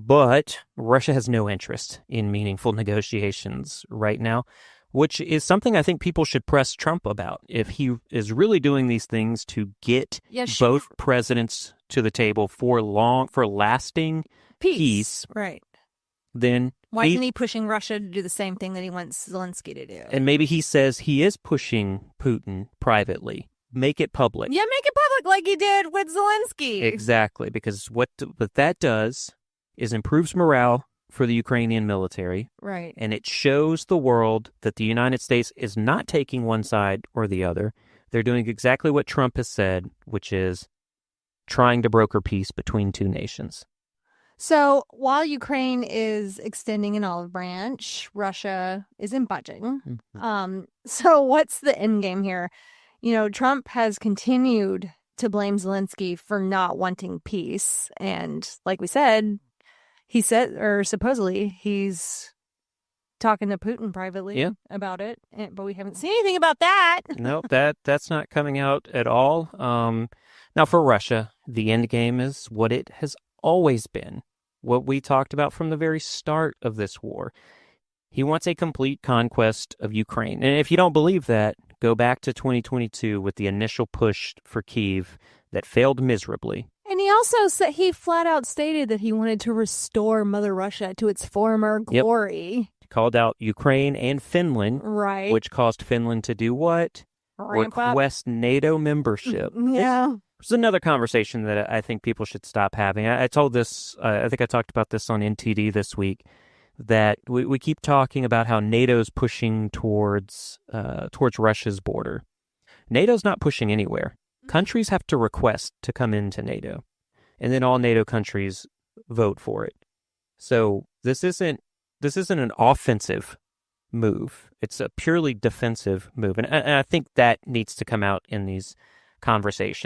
But Russia has no interest in meaningful negotiations right now, which is something I think people should press Trump about. If he is really doing these things to get both presidents to the table for lasting peace, right? Then why isn't he pushing Russia to do the same thing that he wants Zelensky to do? And maybe he says he is pushing Putin privately. Make it public. Yeah, make it public like he did with Zelensky. Exactly, because what that does is improves morale for the Ukrainian military. Right. And it shows the world that the United States is not taking one side or the other. They're doing exactly what Trump has said, which is trying to broker peace between two nations. So while Ukraine is extending an olive branch, Russia isn't budging. Mm-hmm. So what's the end game here? Trump has continued to blame Zelensky for not wanting peace. And like we said, supposedly he's talking to Putin privately about it. But we haven't seen anything about that. No, that's not coming out at all. Now, for Russia, the end game is what it has always been, what we talked about from the very start of this war. He wants a complete conquest of Ukraine. And if you don't believe that, go back to 2022 with the initial push for Kyiv that failed miserably. And he also said he flat out stated that he wanted to restore Mother Russia to its former glory. Yep. He called out Ukraine and Finland, right? Which caused Finland to do what? Request NATO membership. Yeah. It's another conversation that I think people should stop having. I told this, I think I talked about this on NTD this week, that we keep talking about how NATO's pushing towards Russia's border. NATO's not pushing anywhere. Countries have to request to come into NATO, and then all NATO countries vote for it. So this isn't an offensive move. It's a purely defensive move, and I think that needs to come out in these conversations.